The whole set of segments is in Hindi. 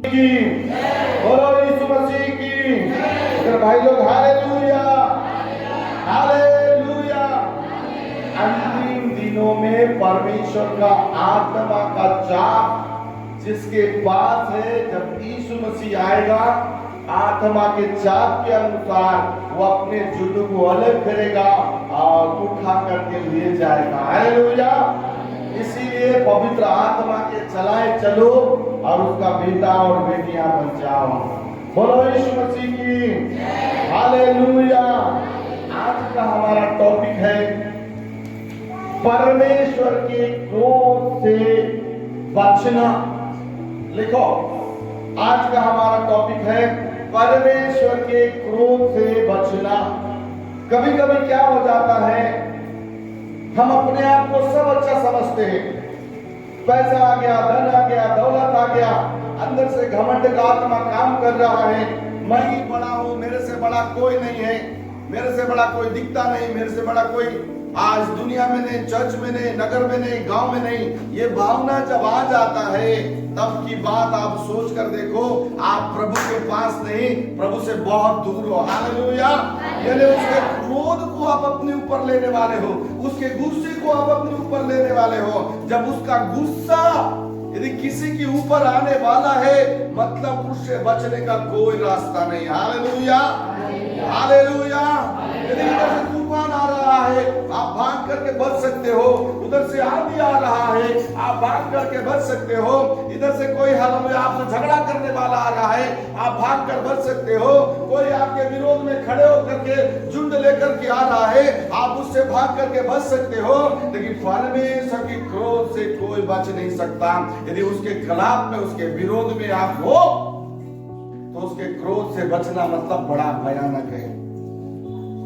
की, बोलो यीशु मसीह की। अगर भाई लोग हालेलुया, हालेलुया। अंतिम दिनों में परमेश्वर का आत्मा का चाप जिसके पास है, जब यीशु मसीह आएगा आत्मा के चाप के अनुसार वो अपने जुटों को अलग करेगा और उठा करके ले जाएगा। हालेलुया। इसीलिए पवित्र आत्मा के चलाए चलो और उसका बेटा और बेटियां बन जाओ। बोलो यीशु मसीह की, हालेलुया। आज का हमारा टॉपिक है परमेश्वर के क्रोध से बचना। लिखो, आज का हमारा टॉपिक है परमेश्वर के क्रोध से बचना। कभी कभी क्या हो जाता है, हम अपने आप को सब अच्छा समझते हैं। पैसा आ गया, धन आ गया, दौलत आ गया, अंदर से घमंड का आत्मा काम कर रहा है। मैं ही बड़ा हूं, मेरे से बड़ा कोई नहीं है, मेरे से बड़ा कोई दिखता नहीं, मेरे से बड़ा कोई आज दुनिया में नहीं, चर्च में नहीं, नगर में नहीं, गांव में नहीं। ये भावना जब आ जाता है तब की बात आप सोच कर देखो, आप प्रभु के पास नहीं, प्रभु से बहुत दूर हो। हालेलुया। यानी उसके क्रोध को आप अपने ऊपर लेने वाले हो, उसके गुस्से को आप अपने ऊपर लेने वाले हो। जब उसका गुस्सा यदि किसी के ऊपर आने वाला है, मतलब उससे बचने का कोई रास्ता नहीं। Hallelujah, hallelujah. यदि इधर से तूफान आ रहा है, आप भाग करके बच सकते हो। उधर से आंधी आ रहा है, आप भाग करके बच सकते हो। इधर से कोई हाल में आपसे झगड़ा करने वाला आ रहा है, आप भाग कर बच सकते हो। कोई आपके विरोध में खड़े होकर के झुंड लेकर के आ रहा है, आप उससे भाग करके बच सकते हो। लेकिन परमेश्वर के क्रोध से कोई बच नहीं सकता। यदि उसके खिलाफ में, उसके विरोध में आप हो, तो उसके क्रोध से बचना मतलब बड़ा भयानक है।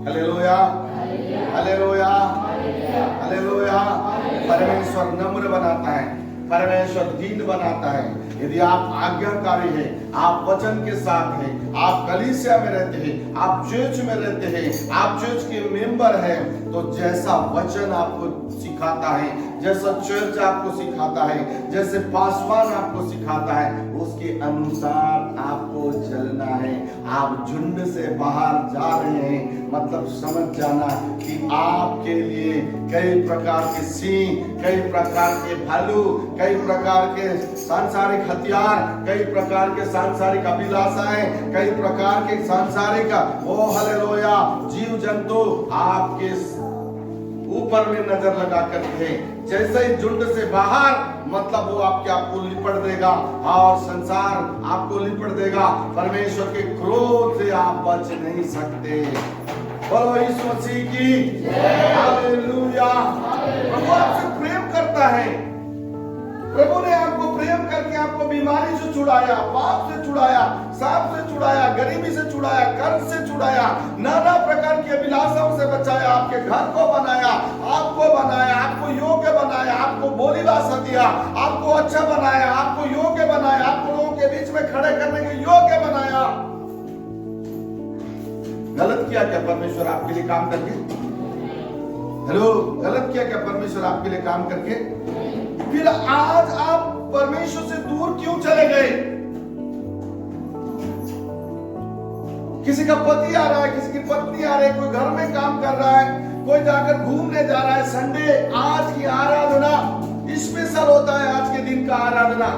Hallelujah, hallelujah, hallelujah. परमेश्वर नम्र बनाता है, परमेश्वर दीन बनाता है। यदि आप आज्ञाकारी हैं, आप वचन के साथ हैं, आप कलीसिया में रहते हैं, आप चर्च में रहते हैं, आप चर्च के मेंबर हैं, तो जैसा वचन आपको सिखाता है, जैसा चर्च आपको सिखाता है, जैसे पासवान आपको सिखाता है, उसके अनुसार आपको चलना है। आप झुंड से बाहर जा रहे हैं, मतलब समझ जाना कि आपके लिए कई प्रकार के सिंह, कई प्रकार के भालू, कई प्रकार के सांसारिक हथियार, कई प्रकार के सांसारिक अभिलाषाएं, कई प्रकार के सांसारिक हालेलुया जीव जंतु आपके ऊपर में नजर लगा करके है। जैसे ही झुंड से बाहर, मतलब वो आपको लिपट देगा और संसार आपको लिपट देगा। परमेश्वर के क्रोध से आप बच नहीं सकते। बोलो यीशु मसीह की, हालेलुया। प्रभु आपसे प्रेम करता है। प्रभु ने आपको प्रेम करके आपको बीमारी से छुड़ाया, पाप से छुड़ाया, सांप से छुड़ाया, गरीबी से छुड़ाया, कर्ज से छुड़ाया, नाना प्रकार की अभिलाषाओं से बचाया, आपके घर को बनाया, आपको योग्य बनाया, आपको बोली भाषा दिया, आपको अच्छा बनाया, आपको योग्य बनाया, आपको लोगों के बीच में खड़े करने के योग्य बनाया। गलत किया क्या परमेश्वर आपके लिए काम करके? हेलो, गलत किया क्या परमेश्वर आपके लिए काम करके? फिर आज आप परमेश्वर से दूर क्यों चले गए? किसी का पति आ रहा है, किसी की पत्नी आ रही है, कोई घर में काम कर रहा है, कोई जाकर घूमने जा रहा है। संडे, आज की आराधना स्पेशल होता है। आज के दिन का आराधना,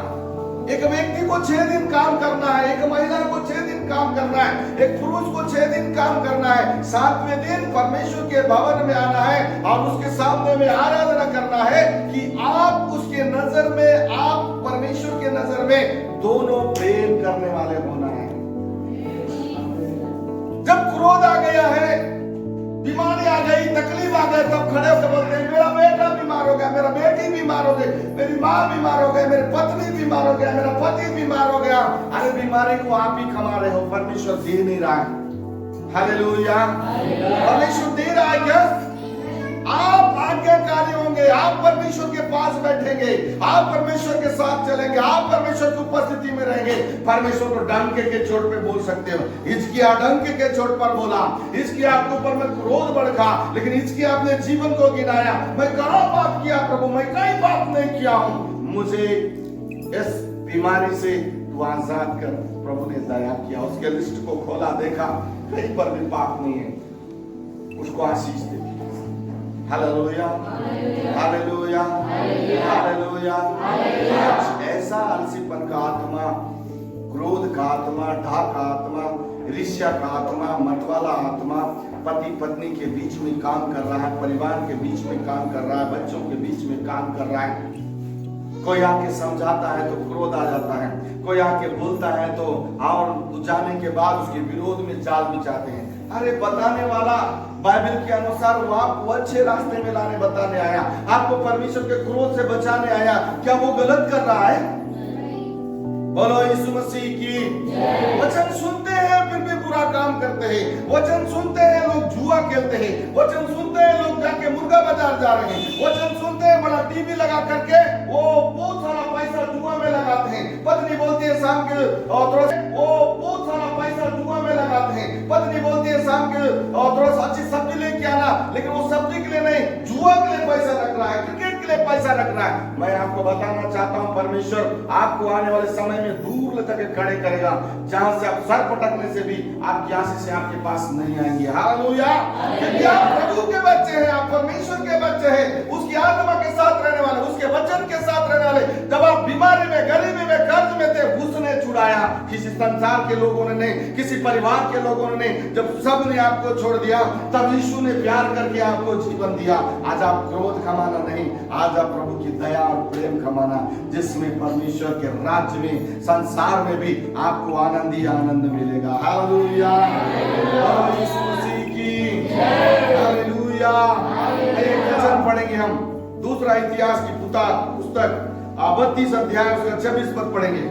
एक व्यक्ति को 6 दिन काम करना है, एक महिला को 6 दिन काम करना है, एक पुरुष को 6 दिन काम करना है। 7वें दिन परमेश्वर के भवन में आना है और उसके सामने में आराधना करना है कि आप उसके नजर में, आप परमेश्वर के नजर में दोनों प्रेम करने वाले होना है। जब क्रोध आ गया है, बीमारी आ गई, तकलीफ आ गई, तब खड़े होकर बोलते हैं मेरा बेटा बीमार हो गया, मेरा बेटी बीमार हो गई, मेरी माँ बीमार हो गई, मेरी पत्नी बीमार हो गया, मेरा पति बीमार हो गया। अरे बीमारी को आप ही कमा रहे हो, परमेश्वर दे नहीं रहा है। हालेलुया, परमेश्वर दे रहा है क्या? आप आज्ञाकारी होंगे, आप परमेश्वर के पास बैठेंगे, आप परमेश्वर के साथ चलेंगे, आप परमेश्वर की उपस्थिति में रहेंगे। परमेश्वर को डंके के चोट पे बोल सकते हो। हिजकिय्याह डंके के चोट पर बोला, हिजकिय्याह आपके ऊपर में क्रोध भड़का, लेकिन हिजकिय्याह अपने जीवन को गिनाया। मैं कहाँ पाप किया प्रभु, मैं कहीं पाप नहीं किया हूँ, मुझे इस बीमारी से वो आजाद कर प्रभु ने दया किया, उसके लिस्ट को खोला, देखा कहीं पर भी पाप नहीं है, उसको आशीष दे। Hallelujah, hallelujah, hallelujah. आज ऐसा आलसीपन का आत्मा, क्रोध का आत्मा, ढा का आत्मा, ईर्ष्या का आत्मा, मतवाला आत्मा पति पत्नी के बीच में काम कर रहा है, परिवार के बीच में काम कर रहा है, बच्चों के बीच में काम कर रहा है। कोई आके समझाता है तो क्रोध आ जाता है, कोई आके बोलता है तो और जाने के बाद उसके विरोध में चाल बिछाते हैं। अरे बताने वाला बाइबल के अनुसार वो आपको अच्छे रास्ते में लाने बताने आया, आपको परमेश्वर के क्रोध से बचाने आया। क्या वो गलत कर रहा है? बोलो यीशु मसीह की। वचन सुनते हैं फिर भी बुरा काम करते हैं, वचन सुनते हैं लोग जुआ खेलते हैं, वचन सुनते हैं लोग जाके मुर्गा बाजार जा रहे हैं, वचन सुनते हैं बड़ा टीवी लगा करके वो बहुत सारा पैसा जुआ में लगाते हैं। पत्नी बोलती है शाम के थोड़ा वो बहुत सारा पैसा जुआ में लगाते हैं। पत्नी बोलती है शाम के थोड़ा सा अच्छी सब्जी लेके आना, लेकिन वो सब्जी के लिए नहीं, जुआ के लिए पैसा रख रहा है, क्रिकेट के लिए पैसा रख रहा है। मैं आपको बताना चाहता हूँ परमेश्वर आपको आने वाले समय में दूर ले जाकर खड़े करेगा, जहां से आप सर पटकने से भी आपकी आशीष से आपके पास नहीं आएंगे। हालेलुया। यदि आप प्रभु के बच्चे हैं, आप परमेश्वर के बच्चे हैं, उसकी आत्मा के साथ रहने वाले, उसके वचन के साथ रहने वाले, जब आप बीमारी में, गरीबी में, कर्ज में थे, उसने छुड़ाया। किसी संसार के लोगों ने नहीं, किसी परिवार के लोगों ने नहीं, जब सब ने आपको छोड़ दिया तब यीशु ने प्यार करके आपको जीवन दिया। आज आप क्रोध कमाना नहीं, आज आप प्रभु की दया और प्रेम कमाना, जिसमें परमेश्वर के राज्य में, संसार में भी आपको आनंद ही आनंद मिलेगा। हालेलुया, यीशु मसीह की हालेलुया। एक वचन पढ़ेंगे हम, दूसरा इतिहास की पुस्तक 32 अध्याय उसका 26 पद पढ़ेंगे।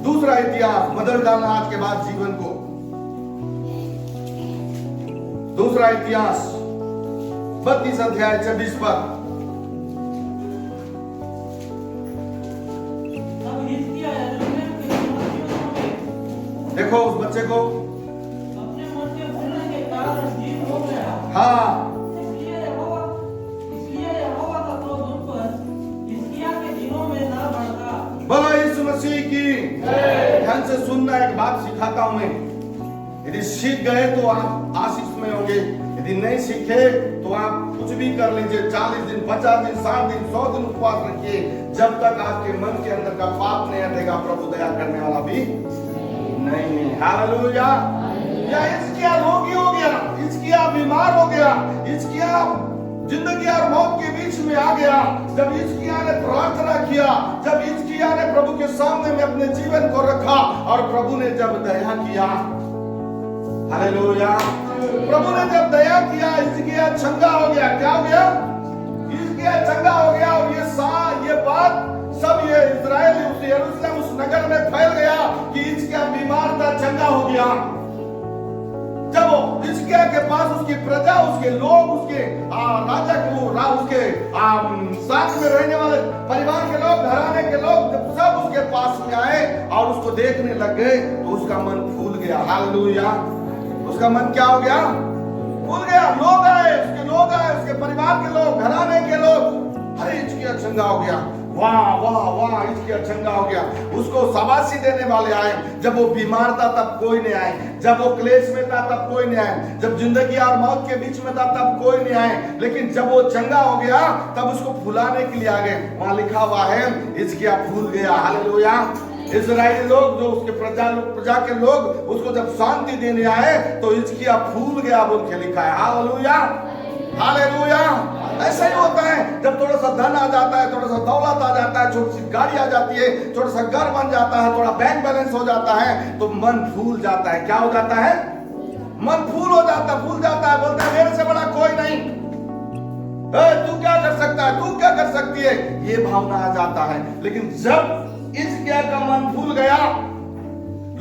दूसरा इतिहास, बदल डालना आज के बाद जीवन को। दूसरा इतिहास 32 अध्याय 26 पद। देखो उस बच्चे को, अपने मन के भूलने के कारण जीव हो गया। हाँ, इसलिए यहोवा का क्रोध उन पर हिजकिय्याह के दिनों में न भड़का। बोलो यीशु मसीह की। ध्यान से सुनना, एक बात सिखाता हूं मैं। यदि सीख गए तो आप आशीष में होंगे, यदि नहीं सीखे तो आप कुछ भी कर लीजिए। 40 दिन, 50 दिन, 60 दिन, 100 दिन उपवास रखिए, जब तक आपके मन के अंदर का पाप नहीं हटेगा, प्रभु दया करने वाला भी नहीं है। हालेलुया। या हिजकिय्याह रोगी हो गया, हिजकिय्याह बीमार हो गया, हिजकिय्याह जिंदगी और मौत के बीच में आ गया। जब हिजकिय्याह ने प्रार्थना किया, जब हिजकिय्याह ने प्रभु के सामने में अपने जीवन को रखा और प्रभु ने जब दया किया, हालेलुया, प्रभु ने जब दया किया, हिजकिय्याह चंगा हो गया। क्या हो गया? हिजकिय्याह चंगा हो गया। और ये बात सब ये इजराइल, उस यरूशलेम, उस नगर में फैल गया कि हिजकिय्याह बीमार था, चंगा हो गया। जब हिजकिय्याह के पास उसकी प्रजा, उसके लोग, उसके राजा को, उसके साथ में रहने वाले परिवार के लोग, घराने के लोग, जब सब उसके पास में आए और उसको देखने लग गए तो उसका मन फूल गया। हालेलुया। उसका मन क्या हो गया? फूल गया। लोग आए, उसके परिवार के लोग, घराने के लोग, अरे हिजकिय्याह चंगा हो गया, वाह वाह वाह, हिजकिय्याह चंगा हो गया। उसको शाबाशी देने वाले आए। जब वो बीमार था तब कोई नहीं आए, जब वो क्लेश में था तब कोई नहीं आए, जब जिंदगी और मौत के बीच में था तब कोई नहीं आए, लेकिन जब वो चंगा हो गया तब उसको फुलाने के लिए आ गए। वहां लिखा हुआ है हिजकिय्याह फूल गया। हालेलुया। इजराइली लोग, जो उसके प्रजा के लोग उसको जब शांति देने आए तो हिजकिय्याह फूल गया बोल के लिखा है। Hallelujah, hallelujah. ऐसा ही होता है, जब थोड़ा सा धन आ जाता है, थोड़ा सा दौलत आ जाता है, छोटी सी गाड़ी आ जाती है, थोड़ा सा घर बन जाता है, थोड़ा बैंक बैलेंस हो जाता है, तो मन फूल जाता है। क्या हो जाता है? मन फूल हो जाता है, फूल जाता है। बोलता है मेरे से बड़ा कोई नहीं, तू क्या कर सकता है, तू क्या कर सकती है, ये भावना आ जाता है। लेकिन जब हिजकिय्याह का मन फूल गया,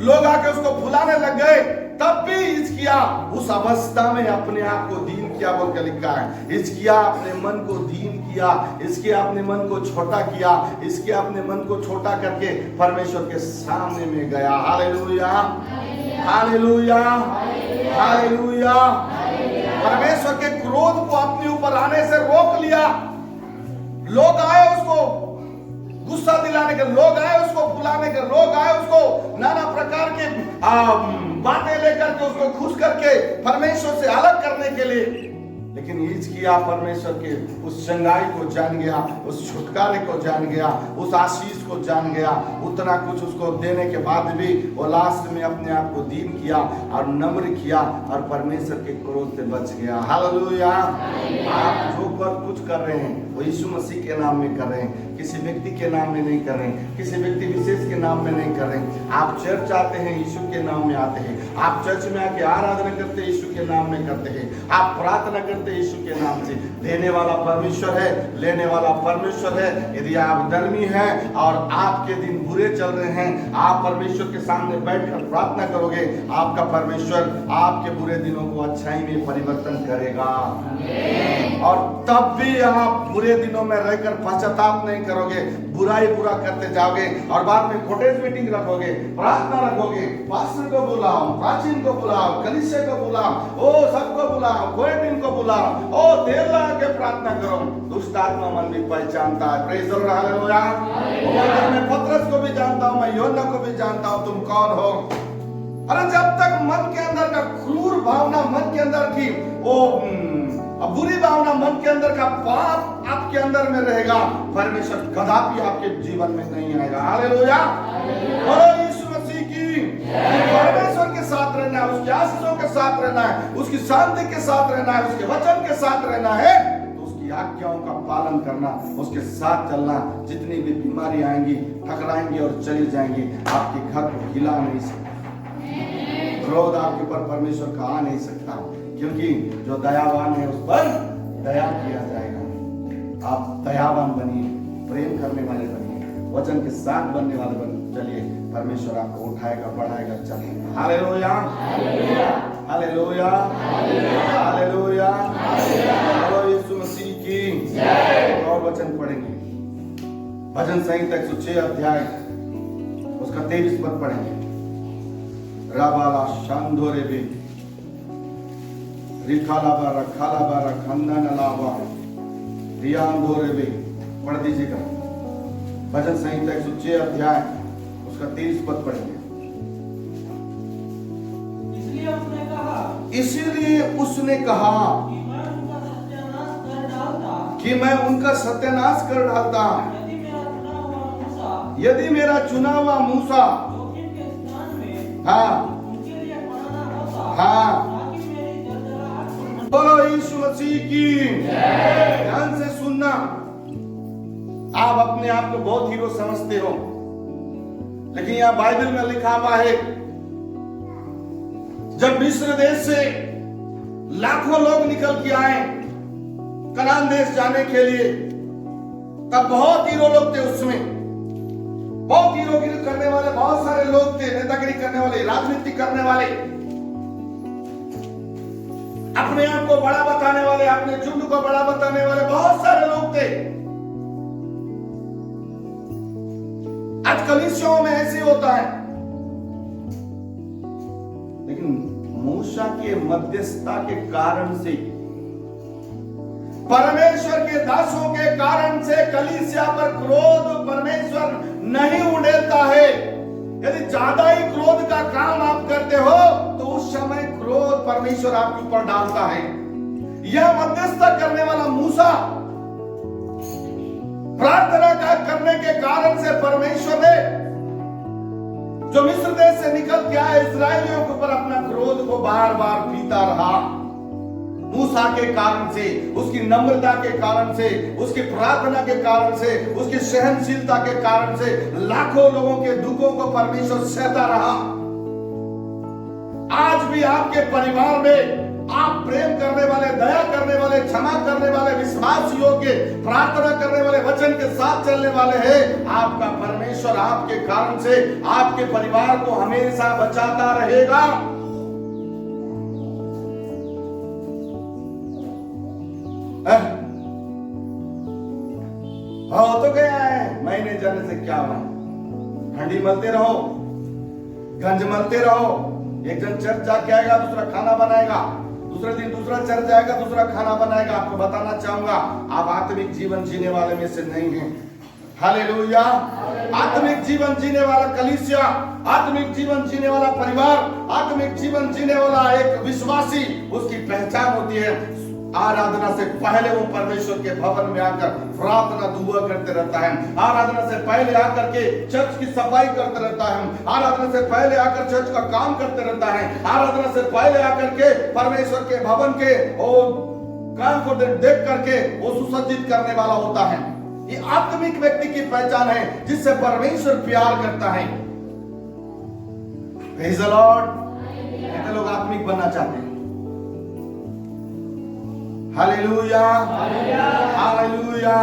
लोग आके उसको फुलाने लग गए, तब भी हिजकिय्याह उस अवस्था में अपने आप को दीन किया बोल के लिखा है। हिजकिय्याह अपने मन को दीन किया, इसके अपने मन को छोटा किया, इसके अपने मन को छोटा करके परमेश्वर के सामने में गया। Hallelujah, hallelujah, hallelujah. परमेश्वर के क्रोध को अपने ऊपर आने से रोक लिया। लोग आए उसको गुस्सा दिलाने के, लोग आए उसको बुलाने के लोग आए उसको नाना प्रकार के बातें लेकर के उसको खुश करके परमेश्वर से अलग करने के लिए, लेकिन हिजकिय्याह परमेश्वर के उस चंगाई को जान गया, उस छुटकारे को जान गया, उस आशीष को जान गया। उतना कुछ उसको देने के बाद भी वो लास्ट में अपने आप को दीन किया और नम्र किया और परमेश्वर के क्रोध से बच गया। हालेलुया। आप जो कुछ कर रहे हैं वो यीशु मसीह के नाम में कर रहे हैं, किसी व्यक्ति के नाम में नहीं कर रहे हैं, किसी व्यक्ति विशेष के नाम में नहीं कर रहे हैं। आप चर्च आते हैं, यीशु के नाम में आते हैं। आप चर्च में आके आराधना करते हैं, यीशु के नाम में करते हैं। आप प्रार्थना करते हैं यीशु के नाम से। देने वाला परमेश्वर है, लेने वाला परमेश्वर है। यदि आप धर्मी हैं और आपके दिन बुरे चल रहे हैं, आप परमेश्वर के सामने बैठकर प्रार्थना करोगे, आपका परमेश्वर आपके बुरे दिनों को अच्छाई में परिवर्तन करेगा। और तब भी आप बुरे दिनों में रहकर पश्चाताप नहीं करोगे, बुराई बुरा करते जाओगे और बाद में कॉटेज मीटिंग रखोगे, प्रार्थना रखोगे, पास्टर को बुलाओ, प्राचीन को बुलाओ, कलीसिया को बुलाओ, ओ सबको बुलाओ, कोएटिन को बुलाओ, ओ देर लगा के प्रार्थना करो। दुष्ट आत्मा मन भी पहचानता है। Praise the Lord. हालेलुया। मैं पतरस को भी जानता हूँ, मैं यूहन्ना को भी जानता हूँ, तुम कौन हो। अरे जब तक मन के अंदर का क्रूर भावना, मन के अंदर की वो बुरी भावना, मन के अंदर का पाप आपके अंदर में रहेगा, परमेश्वर कदापि आपके जीवन में नहीं आएगा। हालेलुया। और यीशु मसीह की परमेश्वर के साथ रहना है, उसके आशीषों के साथ रहना है, उसकी शांति के साथ रहना है, उसके वचन के साथ रहना है, तो उसकी आज्ञाओं का पालन करना, उसके साथ चलना। जितनी भी बीमारी आएंगी, टकराएंगी और चली जाएंगी, आपके घर को हिला नहीं सकता। क्रोध आपके ऊपर परमेश्वर का आ नहीं सकता, क्योंकि जो दयावान है उस पर दया किया जाएगा। आप दयावान बनिए, प्रेम करने वाले बनिए, वचन के साथ बनने वाले चलिए, परमेश्वर आपको उठाएगा, बढ़ाएगा, चलेगा। हालेलुया। हालेलुया। हालेलुया। बोलो यीशु मसीह की जय। और वचन पढ़ेंगे, भजन संहिता 106 अध्याय उसका 23 पद पढ़ेंगे। राबाला शांधोरे भी रिखालाबा रखालाबा रखंदनलाबा रियांधोरे भी पढ़ दीजिएगा। भजन संहिता 106 अध्याय उसका 23 पद पढ़ेंगे। इसीलिए उसने कहा कि मैं उनका सत्यानाश कर डालता। यदि मेरा चुना हुआ मूसा बोलो यीशु मसीह की ध्यान से सुनना। आप अपने आप को बहुत हीरो समझते हो, लेकिन यहां बाइबल में लिखा हुआ है, जब मिस्र देश से लाखों लोग निकल के आए कनान देश जाने के लिए, तब बहुत हीरो लोग थे उसमें, बहुत हीरोगिरी करने वाले बहुत सारे लोग थे, नेतागिरी करने वाले, राजनीति करने वाले, अपने आप को बड़ा बताने वाले, अपने झुंड को बड़ा बताने वाले बहुत सारे लोग थे। आज कलीसियाओं में ऐसे होता है, लेकिन मूसा के मध्यस्थता के कारण से, परमेश्वर के दासों के कारण से कलीसिया पर क्रोध परमेश्वर नहीं उड़ेलता है। यदि ज्यादा ही क्रोध का काम आप करते हो तो उस समय क्रोध परमेश्वर आपके ऊपर डालता है। यह मध्यस्थता करने वाला मूसा प्रार्थना का करने के कारण से परमेश्वर ने जो मिस्र देश से निकल के आए इस्राएलियों के ऊपर अपना क्रोध को बार बार पीता रहा। मूसा के कारण से, उसकी नम्रता के कारण से, उसकी प्रार्थना के कारण से, उसकी सहनशीलता के कारण से लाखों लोगों के दुखों को परमेश्वर सहता रहा। आज भी आपके परिवार में आप प्रेम करने वाले, दया करने वाले, क्षमा करने वाले, विश्वास योग्य, प्रार्थना करने वाले, वचन के साथ चलने वाले हैं। आपका परमेश्वर आपके कारण से आपके परिवार को हमेशा बचाता रहेगा। हो तो गया है, महीने जाने से क्या हुआ? हंडी मलते रहो, गंज मलते रहो। एक जन चर्च जाके आएगा, दूसरा खाना बनाएगा, दूसरे दिन दूसरा चर्च जाएगा, दूसरा खाना बनाएगा। आपको बताना चाहूंगा, आप आत्मिक जीवन जीने वाले में से नहीं हैं। हालेलुया। आत्मिक जीवन जीने वाला कलीसिया, आत्मिक जीवन जीने वाला परिवार, आत्मिक जीवन जीने वाला एक विश्वासी, उसकी पहचान होती है आराधना से पहले वो परमेश्वर के भवन में आकर प्रार्थना दुआ करते रहता है, आराधना से पहले आकर के चर्च की सफाई करते रहता है, आराधना से पहले आकर चर्च का काम करते रहता है, आराधना से पहले आकर के परमेश्वर के भवन के और काम को देख करके वो सुसज्जित करने वाला होता है। ये आत्मिक व्यक्ति की पहचान है जिससे परमेश्वर प्यार करता है। Praise the Lord. कितने लोग आत्मिक बनना चाहते हैं? Hallelujah, hallelujah,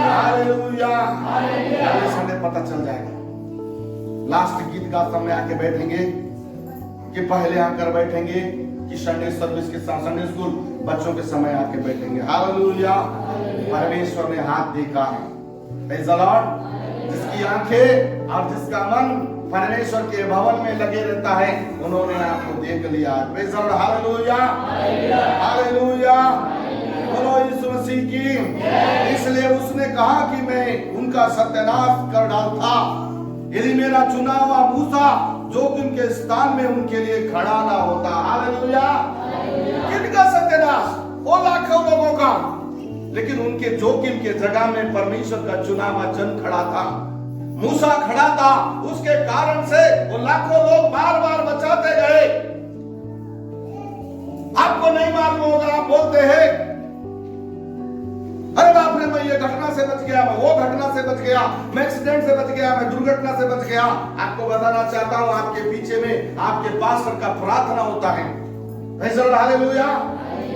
hallelujah. अगले संडे पता चल जाएगा। लास्ट गीत का समय आके बैठेंगे कि पहले आकर बैठेंगे कि संडे सर्विस के साथ संडे स्कूल बच्चों के समय आके बैठेंगे। हालेलुया। परमेश्वर ने हाथ देखा है। Praise the Lord. जिसकी आंखें और जिसका मन परमेश्वर के भवन में लगे रहता है, उन्होंने आपको देख लिया। Praise the Lord. Hallelujah, hallelujah. बोलो यीशु मसीह की। इसलिए उसने कहा कि मैं उनका सत्यानाश कर डालता यदि मेरा चुना हुआ मूसा जोखिम के स्थान में उनके लिए खड़ा ना होता। हालेलुया। किनका सत्यानाश? वो लाखों लोगों का, लेकिन उनके जोखिम के जगह में परमेश्वर का चुना हुआ जन खड़ा था, मूसा खड़ा था। उसके कारण से वो लाखों लोग बार बार बचाते गए। आपको नहीं मालूम होगा, आप बोलते हैं अरे बाप रे, मैं ये घटना से बच गया, मैं वो घटना से बच गया, मैं एक्सीडेंट से बच गया, मैं दुर्घटना से बच गया। आपको बताना चाहता हूं, आपके पीछे में आपके पास्टर का प्रार्थना होता है। हालेलुया।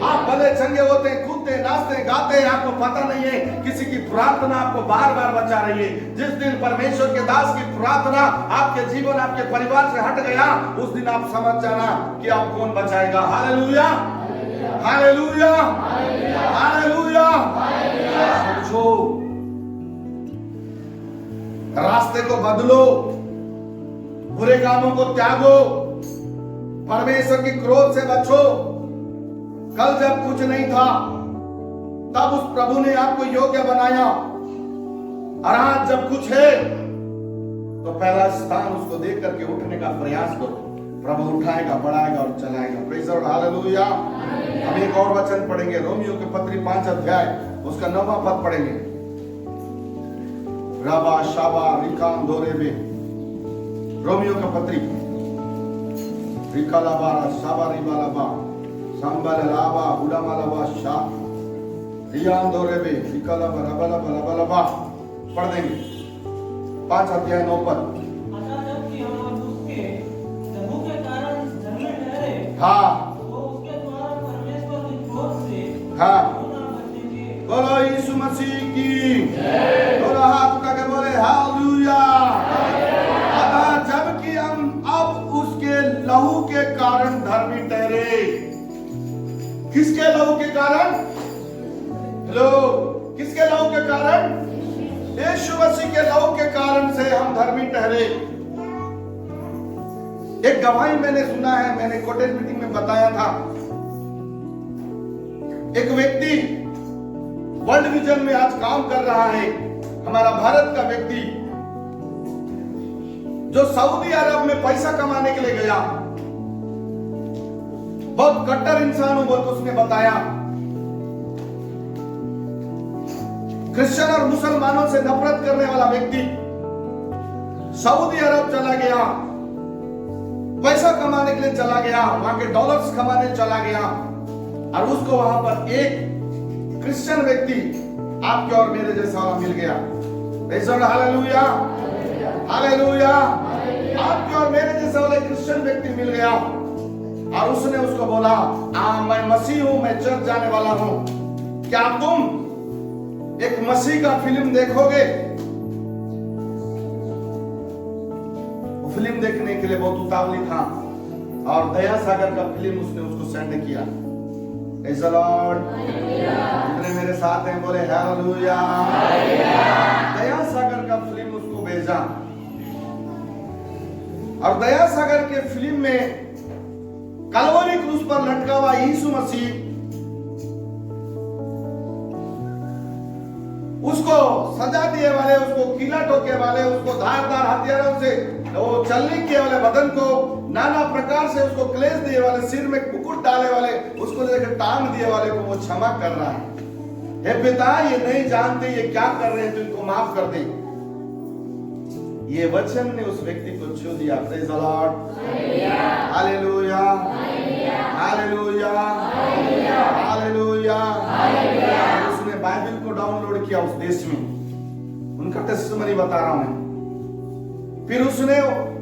आप भले चंगे होते हैं, कूदते नाचते गाते हैं, आपको पता नहीं है किसी की प्रार्थना आपको बार बार बचा रही है। जिस दिन परमेश्वर के दास की प्रार्थना आपके जीवन आपके परिवार से हट गया, उस दिन आप समझ जाना कि आप कौन बचाएगा। Hallelujah, hallelujah, hallelujah. सोचो, रास्ते को बदलो, बुरे कामों को त्यागो, परमेश्वर की क्रोध से बचो। कल जब कुछ नहीं था तब उस प्रभु ने आपको योग्य बनाया, और आज जब कुछ है तो पहला स्थान उसको देख करके उठने का प्रयास करो। प्रभु उठाएगा, बढ़ाएगा और चलाएगा। Praise the Lord. हालेलुया। हम एक और वचन पढ़ेंगे, रोमियो के पत्री 5 अध्याय उसका 9वां पद पढ़ेंगे। रबा शाबा रिकाम दोरेबे, रोमियो का पत्री रिकालाबा शाबा रिबालाबा संबल लाबा उलामा लाबा शा रियान दोरेबे रिकालाबा रबलाबा रबलाबा पढ़ देंगे। 5 अध्याय 9 पद। हाँ, हाँ, बोलो यीशु मसीह की। बोलो हाथ उठा के बोले हालेलुया। जबकि हम अब उसके लहू के कारण धर्मी ठहरे। किसके लहू के कारण? हेलो, किसके लहू के कारण? यीशु मसीह के लहू के कारण से हम धर्मी ठहरे। एक गवाही मैंने सुना है, मैंने कॉटेज मीटिंग में बताया था। एक व्यक्ति वर्ल्ड विजन में आज काम कर रहा है, हमारा भारत का व्यक्ति, जो सऊदी अरब में पैसा कमाने के लिए गया। बहुत कट्टर इंसान हूं बोलकर उसने बताया। क्रिश्चियन और मुसलमानों से नफरत करने वाला व्यक्ति सऊदी अरब चला गया, पैसा कमाने के लिए चला गया, वहां के डॉलर्स कमाने चला गया, और उसको वहां पर एक क्रिश्चियन व्यक्ति आपके और मेरे जैसा मिल गया। Hallelujah, hallelujah. आपके और मेरे जैसा वाला क्रिश्चियन व्यक्ति मिल गया, और उसने उसको बोला, मैं मसीह हूं, मैं चर्च जाने वाला हूं, क्या तुम एक मसीह का फिल्म देखोगे? फिल्म देखने के लिए बहुत उतावली था, और दया सागर का फिल्म उसने उसको सेंड किया। Praise the Lord. जितने मेरे साथ हैं बोले हालेलुया। दया सागर का फिल्म उसको भेजा, और दया सागर के फिल्म में कलवरी क्रूस पर लटका हुआ यीशु मसीह उसको सजा दिए वाले, उसको कीला ठोके वाले, उसको धारदार हथियारों से वो चलने के वाले, बदन को नाना प्रकार से उसको क्लेश दिए वाले, सिर में कुकुट डाले वाले, उसको लेकर टांग दिए वाले को वो क्षमा कर रहा है। हे पिता, ये नहीं जानते ये क्या कर रहे हैं, तो इनको माफ कर दे। ये वचन ने उस व्यक्ति को छू दिया। Praise the Lord, hallelujah, hallelujah, hallelujah. उसने बाइबल को डाउनलोड किया उस देश में, उनका टेस्टिमनी बता रहा हूं मैं। फिर उसने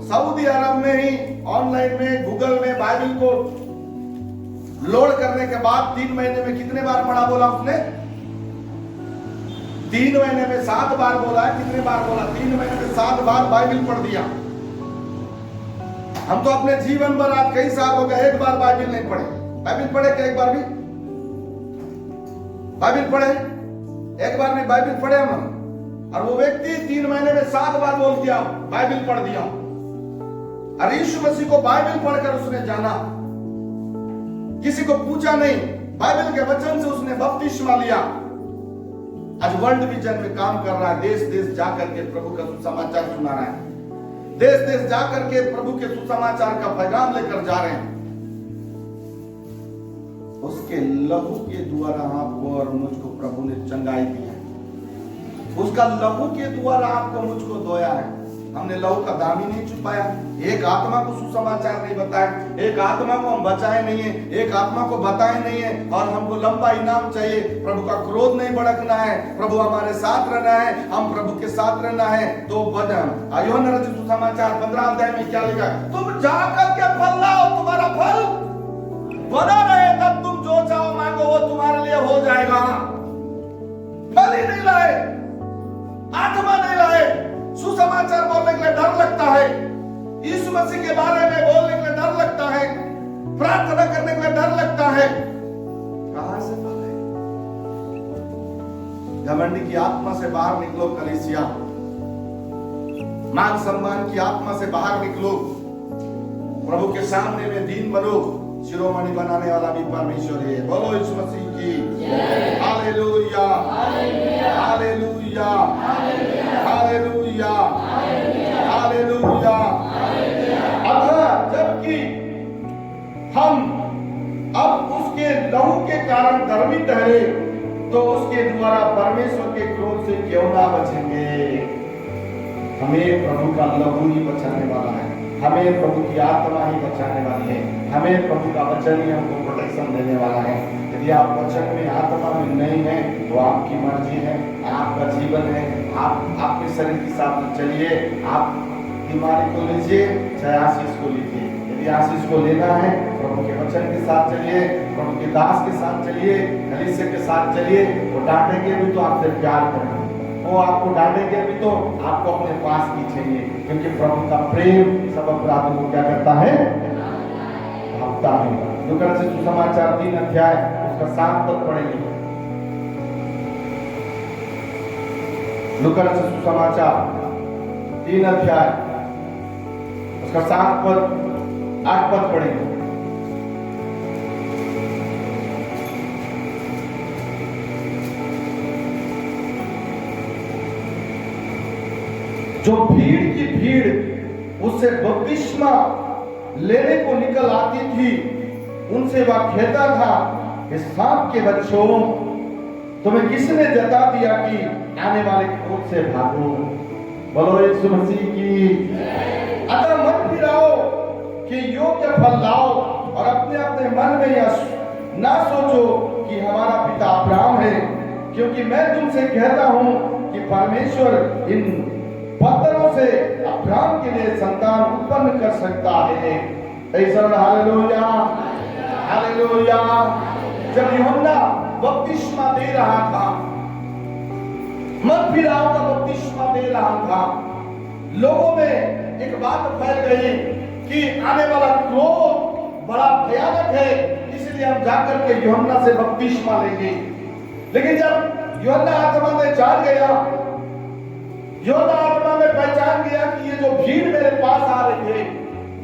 सऊदी अरब में ही ऑनलाइन में, गूगल में बाइबल को लोड करने के बाद 3 महीने में कितने बार पढ़ा बोला उसने? 3 महीने में 7 बार बोला है। कितने बार बोला? 3 महीने में 7 बार बाइबल पढ़ दिया। हम तो अपने जीवन भर आज कई साल हो गए, एक बार बाइबल नहीं पढ़े। बाइबल पढ़े क्या एक बार भी? बाइबल पढ़े? एक बार भी बाइबल पढ़े हम? और वो व्यक्ति 3 महीने में 7 बार बोल दिया, बाइबल पढ़ दिया। और यीशु मसीह को बाइबल पढ़कर उसने जाना, किसी को पूछा नहीं, बाइबल के वचन से उसने बपतिस्मा लिया। आज वर्ल्ड विजन में काम कर रहा है, देश देश जाकर के प्रभु का सुसमाचार सुना रहा है, देश देश जाकर के प्रभु के सुसमाचार का पैगाम लेकर जा रहे हैं। उसके लहू के द्वारा आपको और मुझको प्रभु ने चंगाई दी है। उसका लहू के द्वारा आपको मुझको धोया है। हमने लहू का दाम ही नहीं छुपाया, एक आत्मा को सुसमाचार नहीं बताया, एक आत्मा को हम बचाए नहीं है, एक आत्मा को बताए नहीं है। और हमको लंबा इनाम चाहिए, प्रभु का क्रोध नहीं भड़कना है, प्रभु हमारे साथ रहना है, हम प्रभु के साथ रहना है। तो यूहन्ना रचित सुसमाचार 15 अध्याय में क्या लिखा है? तुम जाकर के फल लाओ, तुम्हारा फल बना रहे, तब तुम जो चाहो मांगो वो तुम्हारे लिए हो जाएगा। फल ही नहीं लाए, आत्मा नहीं लाए, सुसमाचार बोलने के लिए डर लगता है, यीशु मसीह के बारे में बोलने के लिए डर लगता है, प्रार्थना करने के लिए डर लगता है। कहां से फल है? घमंड की आत्मा से बाहर निकलो कलीसिया, मान सम्मान की आत्मा से बाहर निकलो, प्रभु के सामने में दीन बनो। शिरोमणि बनाने वाला भी परमेश्वर है। बोलो यीशु मसीह की हालेलुया, हालेलुया, हालेलुया, हालेलुया। अतः जबकि हम अब उसके लहू के कारण धर्मी ठहरे, तो उसके द्वारा परमेश्वर के क्रोध से क्यों ना बचेंगे? हमें प्रभु का लहू ही बचाने वाला है, हमें प्रभु की आत्मा ही बचाने वाली है, हमें प्रभु का वचन ही हमको प्रोटेक्शन देने वाला है। यदि आप वचन में आत्मा में नहीं है तो आपकी मर्जी है, आपका जीवन है, आप आपके शरीर के साथ चलिए, आप बीमारी को लीजिए चाहे आशीष को लीजिए। यदि आशीष को लेना है प्रभु के वचन के साथ चलिए, प्रभु के दास के साथ चलिए, कलीसिया के साथ चलिए। वो डांटेंगे भी तो आपसे प्यार करेंगे, वो आपको डांटेंगे भी तो आपको अपने पास खींचेंगे, क्योंकि प्रभु का प्रेम सब अपराधों को क्या करता है? भागता है। लूका रचित सुसमाचार 3 अध्याय उसका 7 पद पढ़ेंगे। लूका रचित सुसमाचार 3 अध्याय उसका 7 पद 8 पद पढ़ेंगे। जो भीड़ की भीड़ उससे बपतिस्मा लेने को निकल आती थी, उनसे वह कहता था कि सांप के बच्चों, तुम्हें किसने जता दिया कि आने वाले क्रोध से भागो? बोलो यीशु मसीह की। अतः मत फिराओ कि योग्य फल लाओ, और अपने अपने मन में यह ना सोचो कि हमारा पिता अब्राहम है, क्योंकि मैं तुमसे कहता हूं कि परमेश्वर इन पत्थरों से अब्राहम के लिए संतान उत्पन्न कर सकता है। Hallelujah, hallelujah. जब यूहन्ना बपतिस्मा दे रहा था, मत फिराओ का बपतिस्मा दे रहा था, लोगों में एक बात फैल गई कि आने वाला क्रोध बड़ा भयानक है, इसलिए हम जाकर के यूहन्ना से बपतिस्मा लेंगे। लेकिन जब यूहन्ना आत्मा में जान गया, यूहन्ना आत्मा में पहचान गया कि ये जो भीड़ मेरे पास आ रही है,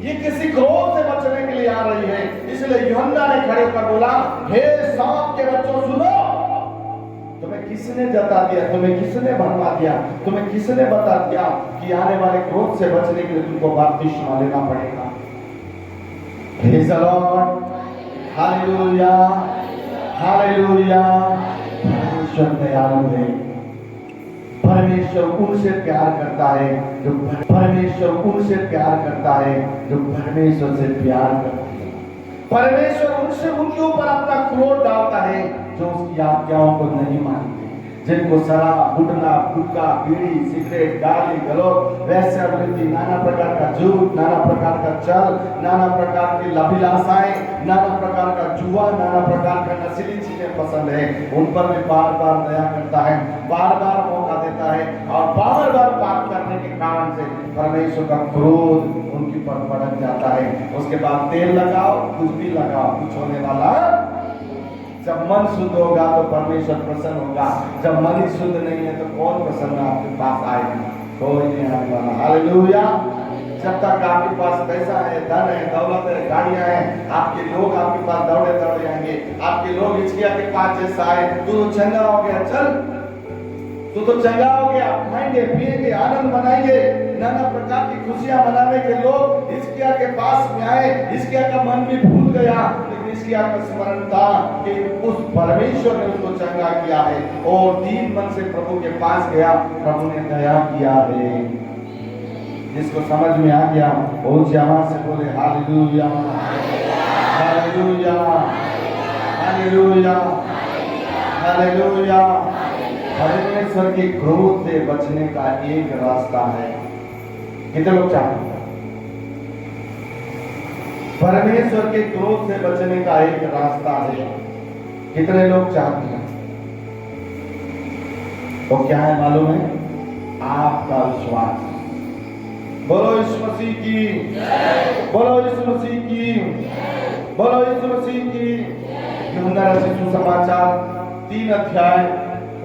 ये किसी क्रोध से बचने के लिए आ रही है, इसलिए यूहन्ना ने खड़े होकर बोला, हे सांप के बच्चों सुनो, तुम्हें किसने जता दिया, तुम्हें किसने भरमा दिया, तुम्हें किसने बता दिया कि आने वाले क्रोध से बचने के लिए तुमको बपतिस्मा लेना पड़ेगा। Praise the Lord, hallelujah, hallelujah. परमेश्वर दयालु है, परमेश्वर उनसे प्यार करता है जो परमेश्वर उनसे प्यार करता है जो परमेश्वर से प्यार करता है। परमेश्वर उनसे उनके ऊपर अपना क्रोध डालता है जो उसकी आज्ञाओं को नहीं मानते, जिनको शराब, गुटखा, गुटखा, बीड़ी, सिगरेट, गाली गलौज, वेश्यावृत्ति, नाना प्रकार का झूठ, नाना प्रकार का छल, नाना प्रकार की अभिलाषाएं, नाना प्रकार का जुआ, नाना प्रकार का नशीली चीजें पसंद है, उन पर भी बार बार दया करता है, बार बार मौका देता है और बार बार पाप करने के कारण से परमेश्वर का क्रोध उनके पर भड़क जाता है। उसके बाद तेल लगाओ, कुछ भी लगाओ, कुछ होने वाला। जब मन शुद्ध होगा तो परमेश्वर प्रसन्न होगा, जब मन ही शुद्ध नहीं है तो कौन प्रसन्न आपके पास आएगा? कोई नहीं आने वाला। हालेलुया। जब तक आपके पास पैसा है, धन है, दौलत है, गाड़ियां हैं, आपके लोग आपके पास दौड़े दौड़े आएंगे। आपके लोग हिचकिया के पास जैसा आए, तू तो चंगा हो गया, चल तू तो चंगा हो गया, खाएंगे पिएंगे आनंद मनाएंगे, नाना प्रकार की खुशियां मनाने के लोग हिचकिया के पास में आए। हिचकिया का मन भी भूल गया, लेकिन हिचकिया का स्मरण था कि उस परमेश्वर ने उसको चंगा किया है और दीन मन से प्रभु के पास गया, प्रभु ने दया किया है। जिसको समझ में आ गया वो आवाज से बोले हालेलुया, हालेलुया, हालेलुया, हालेलुया। परमेश्वर के क्रोध से बचने का एक रास्ता है। कितने लोग चाहते हैं? परमेश्वर के क्रोध से बचने का एक रास्ता है। कितने लोग चाहते हैं? तो क्या है मालूम है? आपका विश्वास। बोलो यीशु मसीह की, बोलो यीशु मसीह की, बोलो यीशु मसीह की। यूहन्ना रचित सुसमाचार 3 अध्याय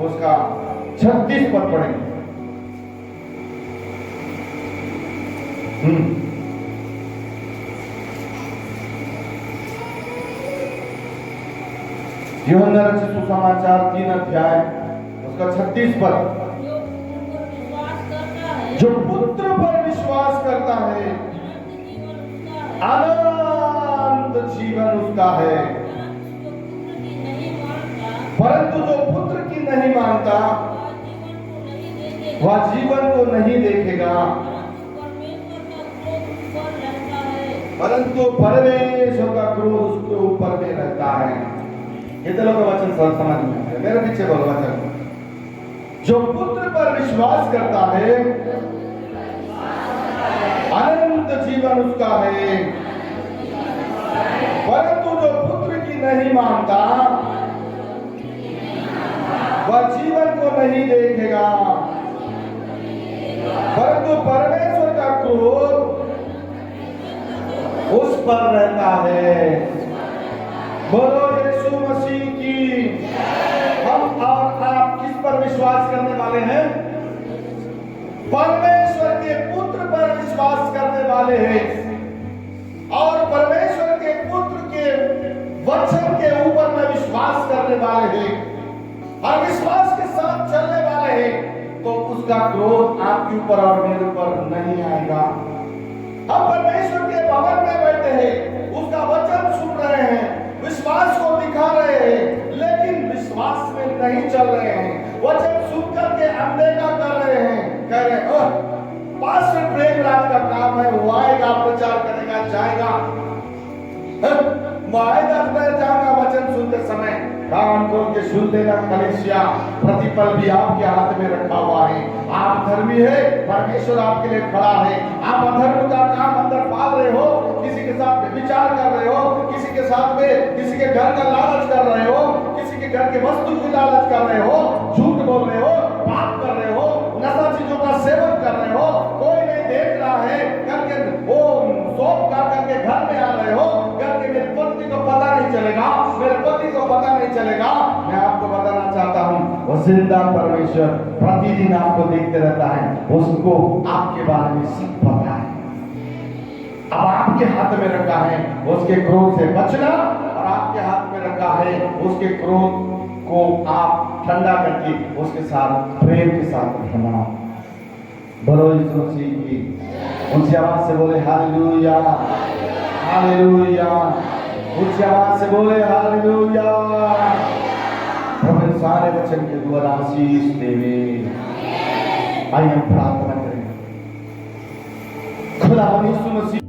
उसका 36 पद पढ़ेंगे। यूहन्ना रचित सुसमाचार 3 अध्याय उसका 36 पद। जो पुत्र पर विश्वास करता है अनंत जीवन उसका है, परंतु जो पुत्र की नहीं मानता वह जीवन को नहीं देखेगा, परंतु परमेश्वर का क्रोध उसके ऊपर में रहता है। कितने लोगों का वचन समझ में आता है? मेरे पीछे बोलो वचन। जो पुत्र पर विश्वास करता है अनंत जीवन उसका है, परंतु जो पुत्र की नहीं मानता वह जीवन को नहीं देखेगा, परंतु परमेश्वर का क्रोध उस पर रहता है। बोलो यीशु मसीह की। हम और आप किस पर विश्वास करने वाले हैं? परमेश्वर के पुत्र पर विश्वास करने वाले हैं और परमेश्वर के पुत्र के वचन के ऊपर में विश्वास करने वाले हैं और विश्वास के साथ चलने वाले हैं, तो उसका क्रोध आपके ऊपर और मेरे ऊपर नहीं आएगा। हम परमेश्वर के भवन में बैठे हैं, उसका वचन सुन रहे हैं, विश्वास को दिखा रहे हैं, लेकिन विश्वास में नहीं चल रहे हैं। वचन सुनकर के अनदेखा कर रहे हैं, कह रहे हैं पास्टर प्रेमराज का काम है, वो आएगा, प्रचार करेगा, जाएगा। जाऊंगा वचन सुनते समय कान खोल के सुन लेना। कलीसिया प्रतिपल भी आपके हाथ में रखा हुआ है। आप धर्मी है, परमेश्वर आपके लिए खड़ा है। आप अधर्म का काम अंदर पाल रहे हो, किसी के साथ विचार कर रहे हो, किसी के साथ में किसी के घर का लालच कर रहे हो, किसी के घर के वस्तु की लालच कर रहे हो, झूठ बोल रहे हो, पाप कर रहे हो, नशा चीजों का सेवन कर रहे हो, कोई नहीं देख रहा है, करके वो सौंप का करके घर में आ रहे हो, करके मेरे पति को पता नहीं चलेगा, मेरे पति को पता नहीं चलेगा। मैं आपको बताना चाहता हूँ, वो जिंदा परमेश्वर प्रतिदिन आपको देखते रहता है, उसको आपके बारे में सब पता है। अब आपके हाथ में रखा है उसके क्रोध से बचना और आपके हाथ में रखा है उसके क्रोध को आप ठंडा करके उसके साथ प्रेम के साथ रहना। बोलो यीशु मसीह की ऊंची आवाज से बोले हालेलुया, हालेलुया। ऊंची आवाज से बोले हालेलुया। प्रभु सारे वचन के द्वारा आशीष देवे। आइए हम प्रार्थना करें। खुदा यीशु मसीह